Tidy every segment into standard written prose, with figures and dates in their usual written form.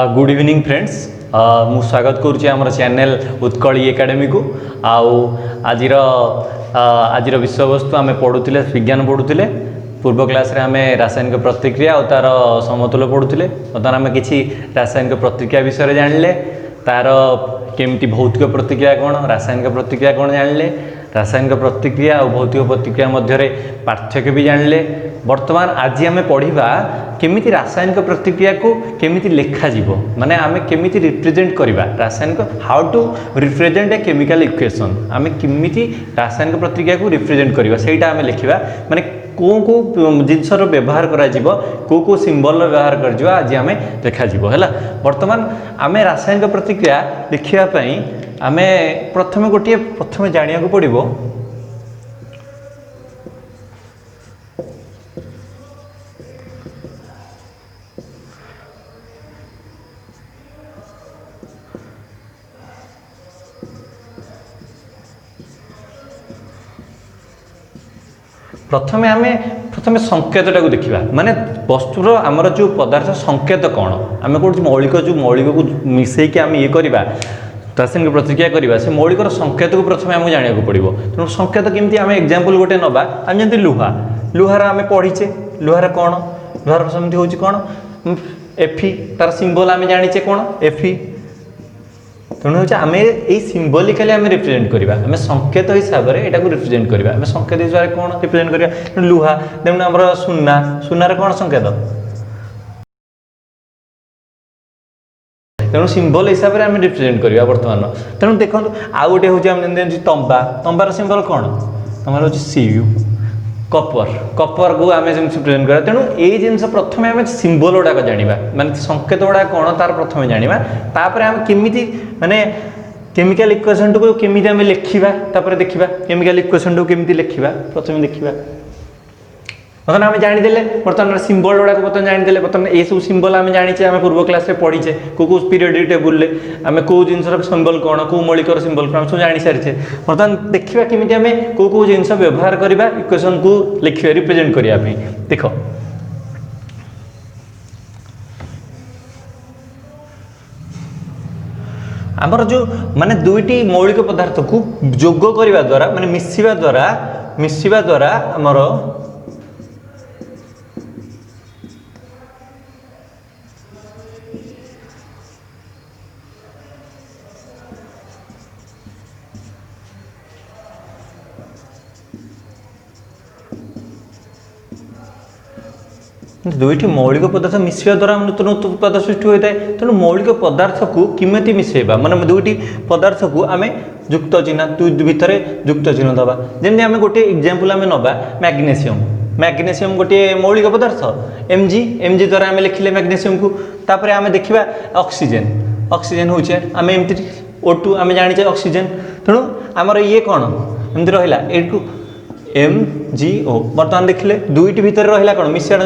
Good evening friends, मु स्वागत करुच्ची आम चैनल उत्कली एकेडमी को। आज विषय वस्तु आम पढ़ुले विज्ञान पढ़ुले। पूर्व क्लास रे आम रासायनिक प्रतिक्रिया और तार समतुल्य पढ़ुले। बर्तमान आम कि रासायनिक प्रतिक्रिया विषय जानले, तार केमती भौतिक प्रतिक्रिया कौन, रासायनिक प्रतिक्रिया कौन जानले, रासायनिक प्रतिक्रिया और भौतिक प्रतिक्रिया मध्य पार्थक्य भी जानले। वर्तमान आज आम पढ़ा केमिति रासायनिक प्रतिक्रिया को केमिति लेखा जीवो, माने आम केमिति रिप्रेजेंट करवा रासायनिक, how to represent a chemical equation. आम केमिति रासायनिक प्रतिक्रिया को रिप्रेजेंट करवा सेटा आम लिखा, माने को जिनसर व्यवहार करा जीवो, को सिंबल व्यवहार कर आज आम देखा जीवो हैला। वर्तमान आम रासायनिक प्रतिक्रिया लिखिया पई आमे प्रथम जानिया को पड़िबो प्रथम संकेतटा को देखा, माने वस्तुर आमर जो पदार्थ संकेत कौन, आम कौन मौलिक को मिसेक आम ये करवा रासायनिक प्रतिक्रिया करवा, से मौलिकर संकेत को प्रथम आमको जाना पड़ो। तेणु संकेत केमती आम एग्जांपल गोटे नवा, आम जमी लुहार आम पढ़ीचे, लुहार कौन, लुहार सेमती हूँ कौन एफी, तार सिंबल आम जानीचे कौन एफी। तेणु हूँ आम ये सिंबलिकाली आम रिप्रेजेंट करवा, आम संकेत हिसाब से यहाँ रिप्रेजेंट करवा, आम संकेत हिसाब से कौन रिप्रेजेंट करवा लुहा। तेणु आम सुना, सुनार कौन संकेत, तेणु सिंबल हिसाब से आम रिप्रेजेंट करवा वर्तमान। तेणु देखो आउ गोटे हूँ तंबा, तंबार सिंबल कौन, तंबार हूँ सीयू। कपर, कपर को आम रिप्रेजेंट करा। तेणु ये जिनस प्रथम आम सिंबल गुड़ाक जाना, माने संकेत गुड़ा कौन तार प्रथम जाना, तापर आम केमिति माने केमिकल इक्वेशन को केमिति आम लिखा, तापर देखा केमिकल इक्वेशन को केमिति लिखा प्रथम देखा। बर्तमान आम जानीदे बर्तमान सिंबल गुड़ाक बर्तमान जानीदे। बर्तमान ये सब सिंबल आम जानीचे, आम पूर्व क्लास रे पढ़ीचे को पीरियडिक टेबुल आम कौ जिन सिंबल कौन, कौ मौलिकर सिंबल कौन सब जानी सारी। बर्तमान देखा केमिति आम कौ जिन व्यवहार करवा इक्वेशन को लिखा रिप्रेजेंट करने। देख आमर जो माने दुईटी मौलिक पदार्थ को जोग करने द्वारा, माने मिसिबा द्वारा आमर दुईटी मौलिक पदार्थ मिसवा द्वारा नूतन उत्पाद सृष्टि होता है। तेणु मौलिक पदार्थ को किमेती मिसेबा, माने दुईटी पदार्थ को आम युक्त चिन्ह भितर युक्त चिन्ह दबा। जमी आम गोटे एग्जांपल आम नवा मैग्नेशियम, मैग्नेशियम गोटे मौलिक पदार्थ एमजी, एमजी द्वारा आम लिखिले मैग्नेशियम को। तापर आम देखा ऑक्सीजन, ऑक्सीजन हूँ आम एमती O2 आम जाने ऑक्सीजन। तेणु आमर ये कौन एमती रहा ये MgO। बर्तमान देखिले दुईटी भितर रहा कौन मिश्रण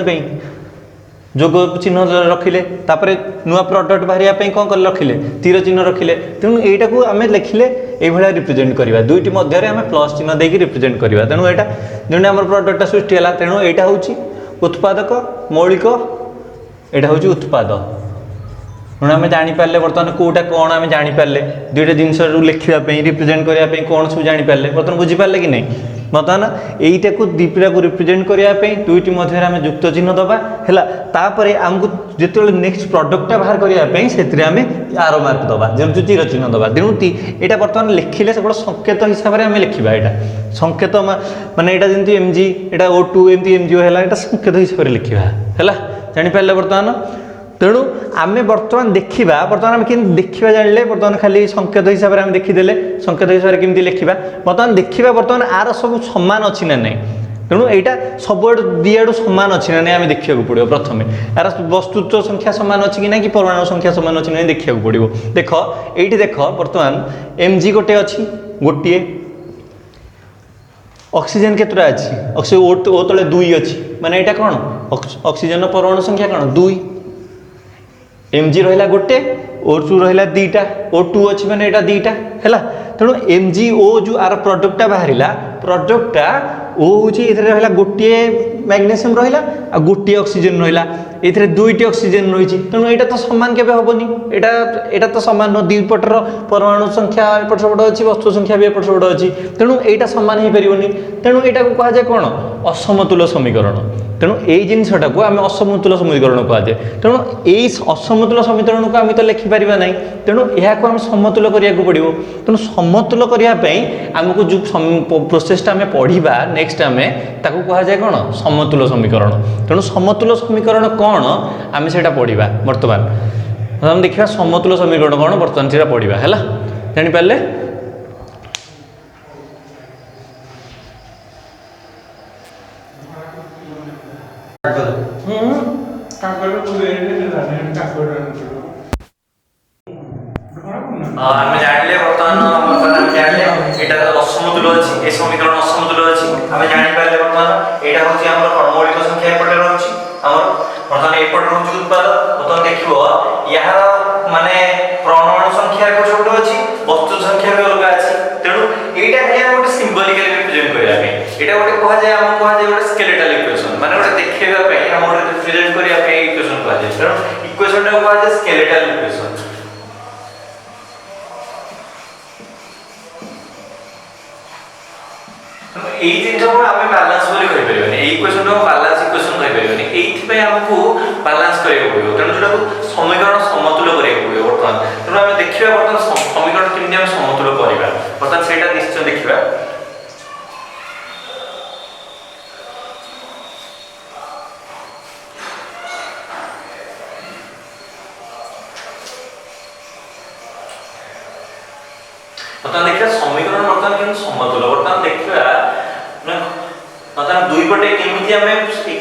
जोग चिन्ह रखिले, तापर नुआ प्रडक्ट बाहर कौन कर रखिले तीर चिन्ह रखिले। तेणु यहाँ को आम लिखिले ये रिप्रेजेंट करवा, दुईटी मध्य आम प्लस चिन्ह देकी रिप्रेजेंट करवा। तेणु यहाँ जो आम प्रडक्ट सृष्टि है, तेणु यहाँ हूँ उत्पादक मौलिक, यहाँ हूँ उत्पाद। तेणु आम जापारे बर्तमान कौटा कौन आम जापारे दुईटा जिनस लिखापी रिप्रेजेंट करने कौन सब जापारे बर्तमान बुझीपारे कि नहीं। बर्तमान यहीटा को दीपटा को रिप्रेजेंट करने दुईटी मध्य आम युक्त चिन्ह दबा है। तापर आमको जो नेक्स्ट प्रडक्टा बाहर करने से आम आरो मार्क दबा, जमी तीर चिन्ह दबा। तेणु यहाँ बर्तमान लिखिले से गोटे संकेत हिसाब से आम लिखा, यहाँ संकेत माने यहाँ जमी एमजी यहाँ O2 एमती MgO है, संकेत हिसाब से लिखा है जापारे बर्तमान। तेणु आम बर्तमान देखा, बर्तमान आम कि देखा जाने बर्तमान खाली संकेत हिसाब से आम देखीदे, संकेत हिसाब से केमती लिखा बर्तमान देखा बर्तमान आर सब सामान अच्छी ना नहीं। तेणु यहाँ सब दिआड़ सामान अच्छी ना नहीं आम देखा पड़ो। प्रथम यार वस्तुत्व संख्या सामान अच्छी कि ना कि परमाणु संख्या सामान अच्छी ना देखा पड़ो। देख ये देख बर्तमान Mg गोटे अच्छी गोटे, ऑक्सीजन केतटा अच्छी, ऑक्सीजन O तले 2 अच्छी, माने यहाँ कौन ऑक्सीजन परमाणु संख्या कौन 2, Mg रहा गोटे, O2 रहा दीटा, O2 अच्छी माने यहाँ दीटा है। तेणु MgO जो आर प्रडक्टा बाहर प्रडक्टा ओ होची एथरे रहला गोटिए मैग्नेशियम रहला आ गोटिए ऑक्सीजन रहला एथरे दुईटी ऑक्सीजन रही तेणु यहाँ तो सामान केबे हबनी एटा तो सामान न दुई पटर परमाणु संख्या एपट सेपट अच्छी वस्तु संख्या भी एपट सेपट अच्छी तेणु यहाँ सामान हो पारनी तेणु यहाँ को कहुए कौन असमतुल समीकरण तेणु यही जिनटा को आम असमतुल समीकरण कहुए तेणु यही असमतुल समीकरण को आम तो लिखिपर ना तेणु यहाँ को आम समतुल करा पड़ो तेणु समतुल करने आमको जो प्रोसेसटा आम पढ़ा नेक्स्ट आम ताको कहुए कौन समतुल समीकरण तेणु समतुल समीकरण कौन आम से पढ़ा बर्तमान हम देखा समतुल समीकरण कौन बर्तमान से पढ़ा है जापारे आम जाने बर्तमान जाने यहाँ असमतुल अच्छी समीकरण असमतुल अच्छी आम जापर बर्तमान यहाँ हूँ मौलिक संख्या एपटे रही बर्तमान एपटे रोचे उत्पाद बर्तमान देख यार माने परमाणु संख्या एपट छोट अच्छी वस्तु संख्या भी अलग अच्छी तेणु यहाँ खाली गोटे सिम्बलिकली रिप्रेजेंट करने यहाँ गोटे कहुए आम कहुए गोटे स्केलेटल इक्वेशन माने गोटे देखा आम गोटे रिप्रेजेंट करने इक्वेशन कहुए तेणु इक्वेशन टाइम कहुए स्केलेटल इक्वेशन यही जिन आम बालांस इक्वेशन बालांस इक्वेशन कहीपर आमको बालांस करा पड़ो तेणु जो समीकरण समतुल करा पड़ो बर्तमान तेणु आम देखा बर्तमान समीकरण केमती आम समतुल करवा बर्तमान से निश्चय देखा बर्तमान देखा समीकरण बर्तमान केमती समतुल बर्तमान देखा बर्तमान दुई पटे केमती आम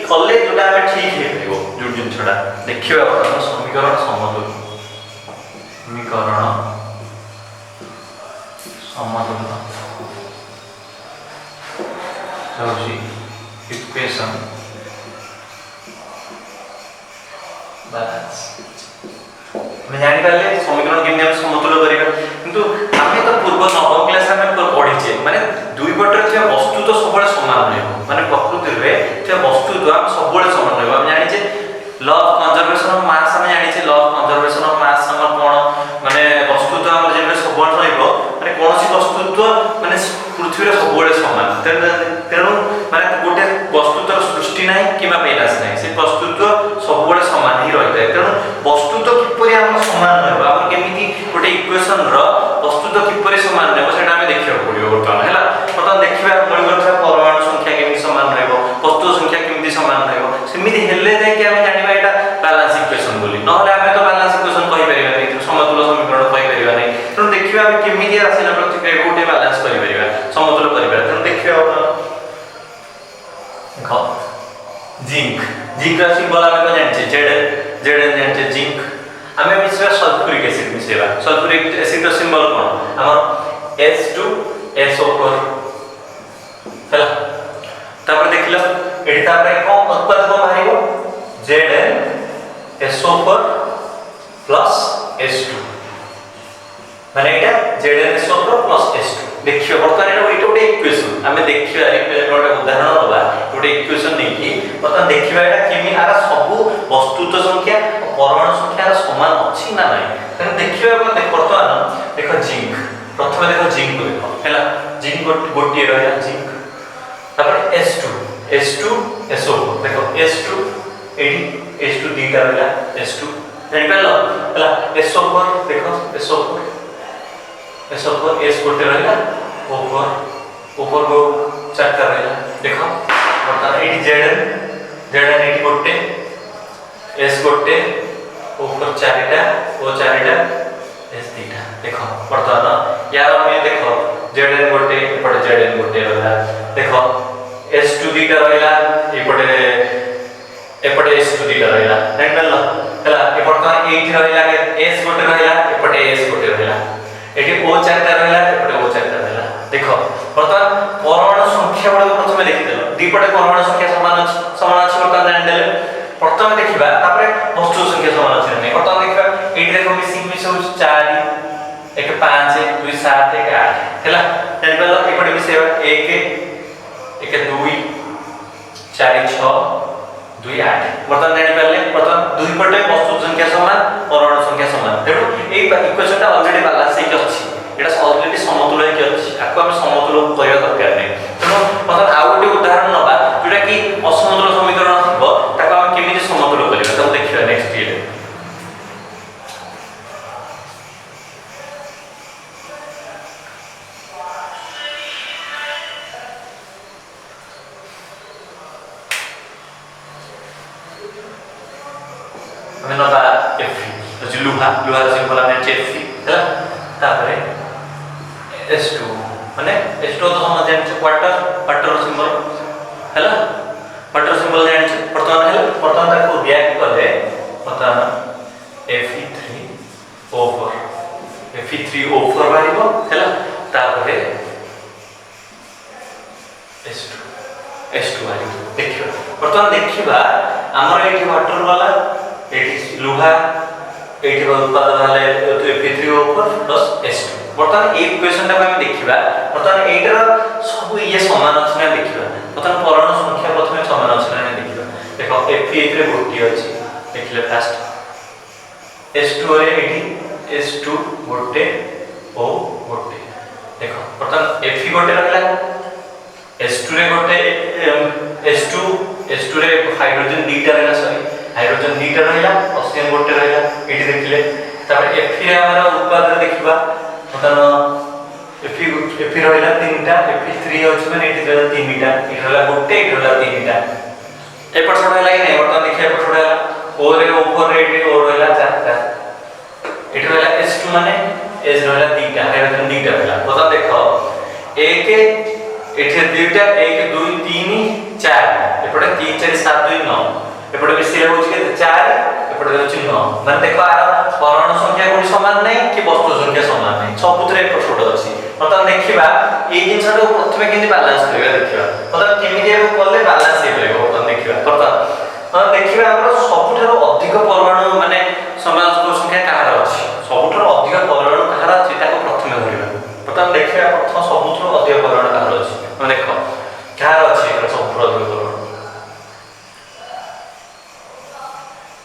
कले जोटा आम ठीक हो जो जिनटा देखा बर्तमान समीकरण समतुल समीकरण समतुल इक्वेशन बैलेंस मैं जानी पारे समीकरण केमती आम समतुल करिबा किंतु आमे तो पूर्व नवम क्लास आमे पढ़ीचे माने दुई पटर थे वस्तु तो सब सामान रहबो माने प्रकृति रे थे वस्तु तो आम सब सामान रहबो हम जानिचे law of conservation of mass हम जानिचे law of conservation of mass हम कोन माने वस्तु तो हम जेने सब रहबो माने कोनसी वस्तु तो माने पृथ्वी रे सब सामान तेणु माने गोटे वस्तु तो सृष्टि नाही किबा विनाश नाही से वस्तु तो सब सामान ही रहता है तेणु वस्तु तो किपरि हम सामान रहबो हम केमिति गोटे इक्वेशन रो वस्तु तो किपरि सामान रहबो सेटा हमें देखियो पड़ियो बर्तमान हैला बर्तमान देखिबा मौलिक संख्या परमाणु संख्या केमिति समान रहबो वस्तु संख्या केमिति समान रहबो सेमिति हेले जाय कि हम जानिबा एटा बैलेंस इक्वेशन बोली नहले हमें तो बैलेंस इक्वेशन कहि परिबा नै समतुल समीकरण कहि परिबा नै तेणु देखिबा हम केमिति राशि न प्रतिक्रिया गोटे बैलेंस करि परिबा समतुल परिबा तेणु देखिबा देखो जिंक जिंक का सिंबल हम को जानछे जेड जानछे जिंक आमे मिश्रा सल्फ्यूरिक एसिड मिसेबा सल्फ्यूरिक एसिड रो सिंबल कोन हमर H2SO4 हैला तापर देखिलो एठी तापर कोन उत्पाद को बाहरिबो ZnSO4 H2 माने एटा ZnSO4 H2 देखियो बर्तमान एटा गोटे इक्वेशन आमे देखियो गोटे उदाहरण होबा गोटे इक्वेशन नै कि बर्तमान देखिबा एटा केमि आरा सब वस्तुत संख्या परमाणु संख्या समान अछि ना नै तेन देखिबा बर्तमान देखो जिंक प्रथम देखो जिंक को देखो हैला जिंक गोटे रहया जिंक तापर H2SO4 देखो H2 एडी H2 दीटा रहला H2 जानि परलो हैला SO4 देखो SO4 S गोटे रहला ऊपर को चारटा रहला देखो बर्तमान एडी Zn एडी गोटे S गोटे ऊपर चारटा ओ चारटा S दीटा देखो बर्तमान यार हम देखो Zn गोटे एपटे Zn गोटे रहला देखो S2 दीटा रहला एपटे S2 दीटा रहला जानि परलो हैला ए बर्तमान एठी रहला S गोटे रहला एपटे S गोटे रहला एठी O चारटा रहला एपटे O चारटा रहला देखो बर्तमान परमाणु संख्या बडा प्रथमे देखि देलो दीपटे परमाणु संख्या समान अछि बर्तमान जानि देले प्रथमे देखिबा तापर वस्तु संख्या समान अछि नै बर्तमान देखिबा एठी देखो मिसिंग सब 4 1 5 2 7 1 8 हैला जानि परलो एपटे मिसेबा 1 1 1 2 4 6 2 8 बर्तमान जानि पाले बर्तमान दुई पटे वस्तु संख्या समान परमाणु संख्या समान तेणु ए इक्वेशनटा ऑलरेडी बैलेंस हे अछि एटा ऑलरेडी समतुल हे अछि आको हम समतुल करिया दरकार नै तेणु बर्तमान आ गोटे उदाहरण नबा जेटा कि असमतुल समीकरण थिबो ताको हम केमिति समतुल करिया त देखिबा नेक्स्ट ईयर नबा Fe जो लुहा सिंबल आने Fe है तापरे S2 माने S2 तो हम जानि छ क्वार्टर सिंबल है क्वार्टर सिंबल जानि छ वर्तमान ताको रिएक्ट करले वर्तमान Fe3O4 बारिबो है तापरे S2 बारिबो देखिबा वर्तमान देखिबा हमर एठी वाटर वाला एठी लुहा एठी उत्पादन हले Fe3O4 प्लस S2 बर्तमान ए इक्वेशन ता हम देखिबा बर्तमान एटर सब ये समान अछि ना देखिबा बर्तमान परमाणु संख्या प्रथमे समान अछि ना देखिबा देखो Fe रे गोटी अछि देखिले फास्ट S2 रे एठी S2 गोटे O गोटे देखो बर्तमान Fe गोटे रहला S2 रे गोटे S2 रे हाइड्रोजन दीटा रहला सॉरी हाइड्रोजन दीटा रहला ऑक्सीजन गोटे रहला एठी देखिले तापर Fe रे हमरा उत्पादन देखिबा मतलब Fe रहला तीनटा Fe3 अछि माने एठी रहला तीनटा एठी रहला गोटे एठी रहला तीनटा एपर सडा लागि नै वर्तमान देखिया एपर सडा O रे O4 रे एठी O रहला चारटा एठी रहला S2 माने S रहला दीटा हाइड्रोजन दीटा रहला बता देखो एक एठी दीटा 1 2 3 4 एपटे 3 4 7 2 9 एपटे मिसिले होछि के 4 एपटे होछि 9 माने देखो आर परमाणु संख्या कोनी समान नै कि वस्तु संख्या समान नै सबुतरे एक छोट अछि मतलब देखिबा ए जिंसटा प्रथमे केनि बैलेंस करिया देखिबा मतलब केमिति एबो करले बैलेंस हे परबो मतलब देखिबा मतलब देखिबा हमर सबुठारो अधिक परमाणु माने समाज को संख्या कहार अछि सबुठारो अधिक परमाणु कहार अछि ताको प्रथमे धरिबा मतलब देखिबा प्रथम सबुठारो अधिक परमाणु कहार अछि माने देखो कहार अछि सबुठारो अधिक परमाणु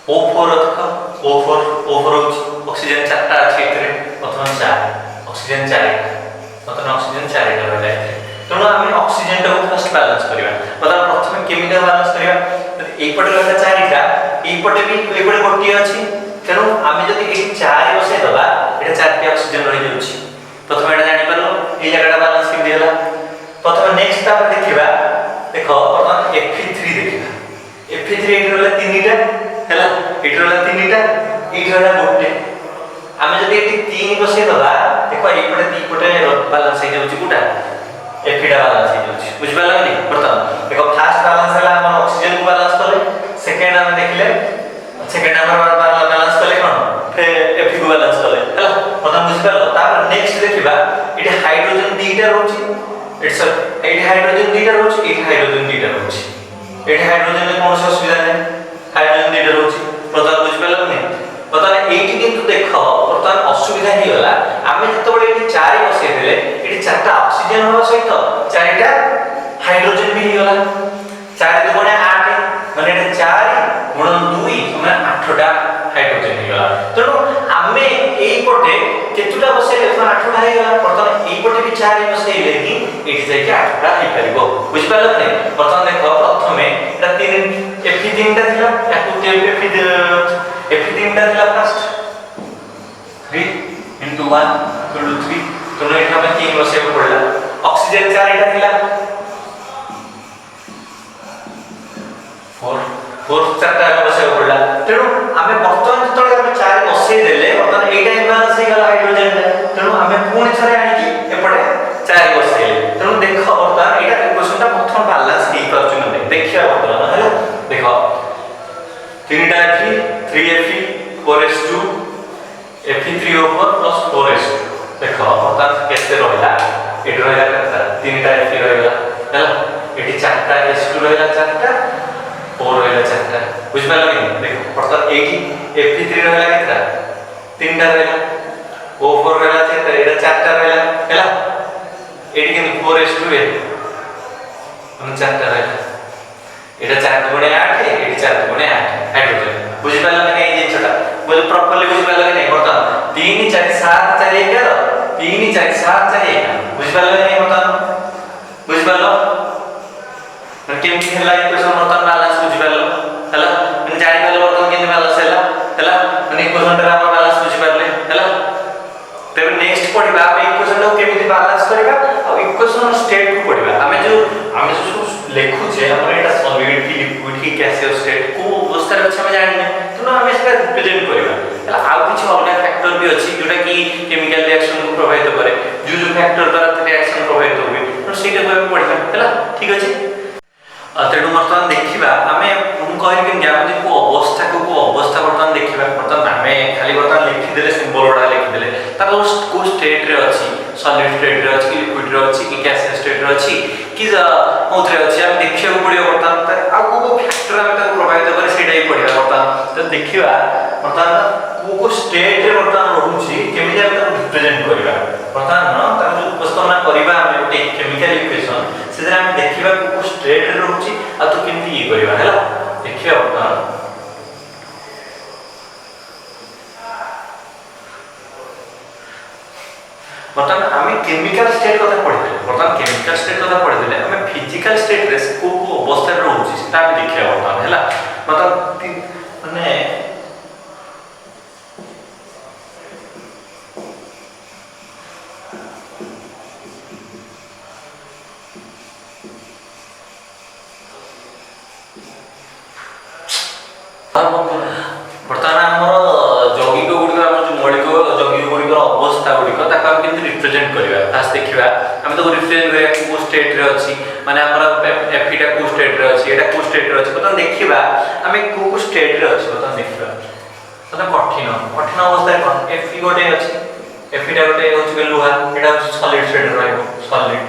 O4 होछि ऑक्सीजन 4टा अछि एतरे प्रथम 4 ऑक्सीजन 4 मतलब ऑक्सीजन 4 टा रहला एतरे तनो हम ऑक्सीजन टा फर्स्ट बैलेंस करिवा मतलब प्रथम केमिति बैलेंस करिवा एई पटे रहला 4टा एई पटे भी एई पटे गोटी अछि तनो हम जदी एई 4 बसे दबा एटा 4टा ऑक्सीजन रहि जाउछि प्रथम एटा जानि परलो एई जगहटा बैलेंस केमिति होला प्रथम नेक्स्ट ता देखिबा देखो प्रथम Fe3 देखिबा Fe3 एटा रहला 3टा हैला एटा रहला 3टा एटा रहला गोटे हम जदी एटी 3 बसे दबा देखो एई पटे 3 पटे बैलेंस हे जाउछि कोटा Fe टा बैलेंस हे जाउछि बुझ पाला नि प्रथम देखो फर्स्ट बैलेंस हला हम ऑक्सीजन को बैलेंस करले सेकंड हम देखले सेकंड नंबर बैलेंस करले कोन Fe को बैलेंस करले हैला प्रथम बुझ पालो तापर नेक्स्ट देखिबा एटी हाइड्रोजन दीटा रहउछि इट्स एटी हाइड्रोजन दीटा रहउछि एटी हाइड्रोजन दीटा रहउछि एटी हाइड्रोजन में कोन असुविधा नै हाइड्रोजन दीटा रहउछि प्रथम बुझ पालो नि प्रथम एटी किंतु देखो प्रथम असुविधा हे होला आमे जते बडे एटी 4 बसे देले एटी 4टा ऑक्सीजन होवा सहित 4टा हाइड्रोजन भी होला 4 गुणे 8 माने एटा 4 गुणन 2 माने 8टा हाइड्रोजन हे होला तनो आमे एई पटे केतुटा बसे 8टा हे होला प्रथम एई पटे भी 4 बसे लेनी एटी जाके 8टा हे परिबो बुझ पालो ने प्रथम देखो प्रथमे एटा 3 Fe3 टा थिला याकु Fe3 टा थिला फर्स्ट 3 into 1 equal to 3 तो एटा हमें 3 बसे पड़ला ऑक्सीजन 4 एटा थिला 4 चारटा बसे पड़ला तेनु हमें वर्तमान जतले हम 4 बसे देले वर्तमान एटा इम्बालांस हे गला हाइड्रोजन तेनु हमें पुणी थरे आनी कि एपटे 4 बसे तेनु देखो वर्तमान एटा इक्वेशन टा प्रथम बैलेंस हे परछु न देखिया वर्तमान हैला देखो 3टा Fe 3Fe 4S2 Fe3O4 plus 4S2 देखो वर्तमान केते रहला एटी रहला केता 3टा Fe रहला हैला एटी 4टा S2 रहला 4टा और रहला 4टा बुझ पालो नि देखो वर्तमान एटी Fe3 रहला केता 3टा रहला O4 रहला केता एटा 4टा रहला हैला एटी के 4S2 है हम चारटा रहला एटा 4 गुणे 8 एटी 4 गुणे 8 हाइड्रोजन बुझि पाला नै ए जिंसटा बोले प्रॉपर्ली बुझि पाला नै बता 3 4 7 4 11 3 4 7 4 11 बुझि पाला नै बता बुझि पालो मन केमि हेला इक्वेशन बता बैलेंस बुझि पालो हला मन जानि पालो बता केमि बैलेंस हैला हला मन इक्वेशन रा हम बैलेंस बुझि पाले हला तेरे नेक्स्ट पढिबा हम इक्वेशन को केमि बैलेंस करबा आ इक्वेशन स्टेट को पढिबा हमें जो लेखु छे हमर एटा सॉलिड की लिक्विड की गैसियस स्टेट को अवस्था रे हम जानि तो हम इसका रिप्रेजेंट करबा हला आ कुछ अलग फैक्टर भी अछि जोटा कि केमिकल रिएक्शन को प्रभावित करे जो फैक्टर द्वारा रिएक्शन प्रभावित होबे तो सेटा को पढिबा हला ठीक अछि तेणु बर्तमान देखा आम कहली कि आम जो अवस्था को अवस्था बर्तमान देखा बर्तमान आम खाली बर्तमान लिखिदे सिंबल गुड़ा लिखिदे तार को स्टेट रे अच्छी सॉलिड स्टेट रे अच्छी लिक्विड रे अच्छी कि गैसियस स्टेट रे अच्छी कि कौन अच्छी आम देखा पड़ो बर्तमान आउ फैक्टर आम प्रभावित करे से पढ़ा बर्तमान तो देखा बर्तमान को स्टेट रे बर्तमान रोचे केमी रिप्रेजेंट करवा बर्तमान जो उपस्थापना करवा आम गोटे केमिकल इक्वेशन से आम देखा को स्टेट रे रोचे आ तो केमती ये करवा है देखिए बर्तमान आम केमिकल स्टेट कथा पढ़ी बर्तमान केमिकल स्टेट कथा पढ़ी आम फिजिकल स्टेट रे को अवस्था रोचे से देखिए बर्तमान है बर्तमान माने बर्तमान आमर यौगिक गुड़िक आम जो मौलिक यौगिक गुड़िक अवस्था गुड़िक केमती रिप्रेजेंट करवा फास्ट देखा आम तो रिप्रेजेंट करा को स्टेट रे अच्छी माने आमर एफिटा को स्टेट रे अच्छी एटा को स्टेट रे अच्छी बर्तमान देखा आम को स्टेट रे अच्छी बर्तमान देखा बर्तमान कठिन कठिन अवस्था कौन एफी गोटे अच्छी एफिटा गोटे होची लुहा एटा सॉलिड स्टेट रे रहइबो सॉलिड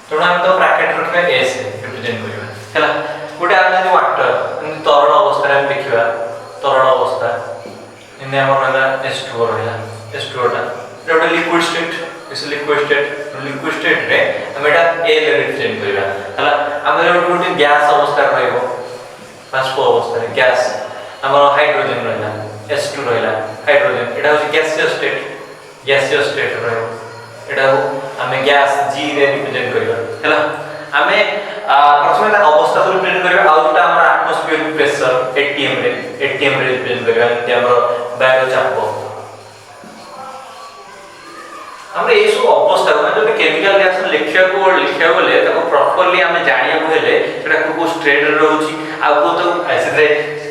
तेणु आम तो ब्रैकेट रखिबा एस रिप्रेजेंट करवा हैला गोटे आम जो वाटर तरल अवस्था आम देखा तरल अवस्था इन हमर रहला H2O रहला H2O टा गोटे लिक्विड स्टेट इस लिक्विड स्टेट रे हम एटा A ले रिप्रेजेंट करबा हला हमर गोटे गैस अवस्था रहइबो बाष्प अवस्था रे गैस हमर हाइड्रोजन रहला H2 रहला हाइड्रोजन एटा होची गैसियस स्टेट रहइबो एटा हमें गैस G रे रिप्रेजेंट करबा हला आमे प्रथमे अवस्था को रिप्रेजेंट करबा आ जोटा हमर एटमॉस्फेरिक प्रेशर एटीएम रे रिप्रेजेंट करबा जे हमर वायु चाप हमरे ए सब अवस्था को जो केमिकल रिएक्शन लिखिया बोले ताको प्रॉपर्ली हमें जानिया को हेले सेटा को स्ट्रेट रे रहउची आ को तो ऐसे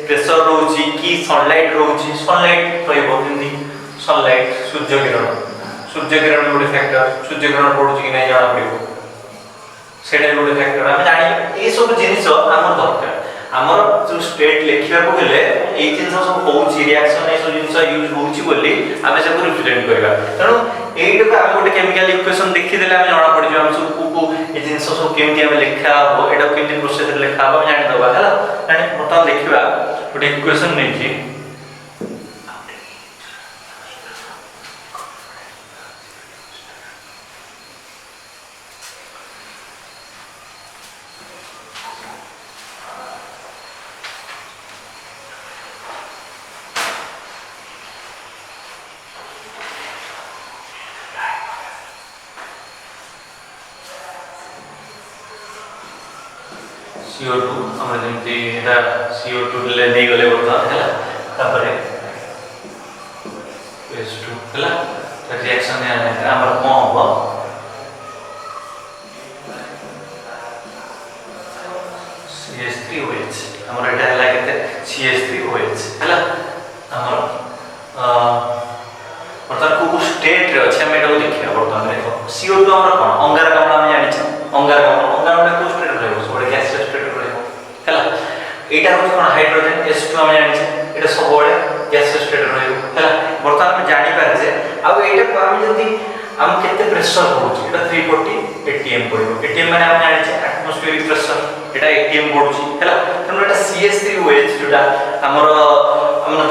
प्रेशर रहउची कि sunlight रहउची sunlight रहइबो Hindi sunlight Surya Kiran गोटे फैक्टर सूर्य किरण पडुची कि नै जाना पड़िबो सेटा गोटे फैक्टर हम जानि ए सब जिनिस हमर दरकार हमर जो स्टेट लिखिया को हेले ए जिनिस सब होउची रिएक्शन ए सब जिनिस यूज होउची बोली हमें सब रिप्रेजेंट करबा तनो एइटा को हम गोटे केमिकल इक्वेशन देखि देले हम जाना पड़ि हम सब को ए जिनिस सब केमती हम लिखा हो एटा केमती प्रोसेस रे लिखा हो जानि दबा हला जानि बता देखिबा गोटे इक्वेशन नै छी CO2 हम जेमती एटा CO2 ले नै गले बता हला तापरे H2 हला रिएक्शन हमर को हो CH3OH हमर एटा हला केते CH3OH हला हमर बर्तमान को स्टेट रे अछि हम एटा देखिया बर्तमान देखो CO2 हमर कोन अंगारकाम्ल हम जानि छ अंगारकाम्ल को स्टेट रहबो सोडे गैसियस स्टेट रहबो हला एटा हो कोन हाइड्रोजन H2 हम जानि छ एटा सबोडे गैसियस स्टेट रहबो हला बर्तमान हम जानि पारे जे आ एटा को हम जदी हम केते प्रेशर पडुची एटा 340 atm पडबो atm माने हम जानि छ एटमॉस्फेरिक प्रेशर एटा atm पडुची हला तनो एटा CH3OH जोटा हमर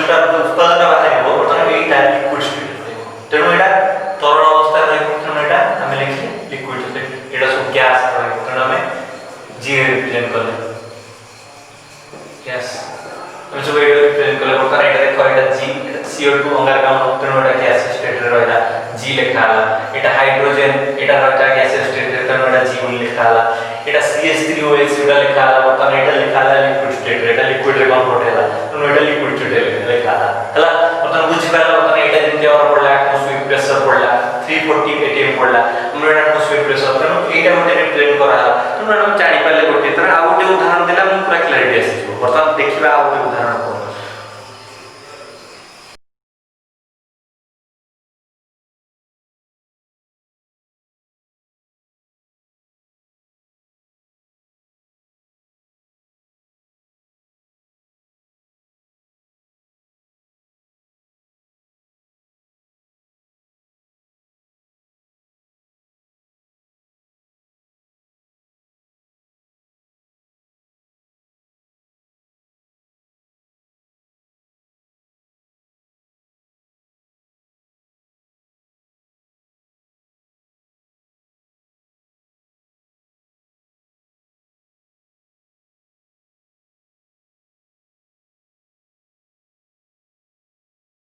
जोटा उत्पादन बाहरिबो बर्तमान एटा लिक्विड स्टेट तेणु एटा तरल अवस्था रहइबो तेणु एटा हम लिखि लिक्विड स्टेट एटा सब गैस रहइबो तेणु हम जी रिप्रेजेंट कले यस हम सब एटा रिप्रेजेंट कले बर्तमान एटा देखो एटा जी CO2 अंगारकाम्ल तेणुटा गैस स्टेट रे रहला जी लिखा हला एटा हाइड्रोजन एटा रहता गैस स्टेट रे तेणुटा जी बोली लिखा हला एटा CH3OH एटा लिखा हला बर्तमान एटा लिखा हला लिक्विड स्टेट रे एटा लिक्विड रे कन्वर्ट होला तेणु एटा लिक्विड स्टेट रे लिखा हला बर्तमान बुझि पाला बर्तमान एटा जेंति और पडला एटमॉस्फेरिक प्रेशर पडला 340 atm पडला हमर एटमॉस्फेरिक प्रेशर तेणु एटा गोटे रिप्रेजेंट करा तेणु हम जानि पाले गोटे तर आ गोटे उदाहरण देला हम पूरा क्लैरिटी आसी बर्तमान देखिबा आ गोटे उदाहरण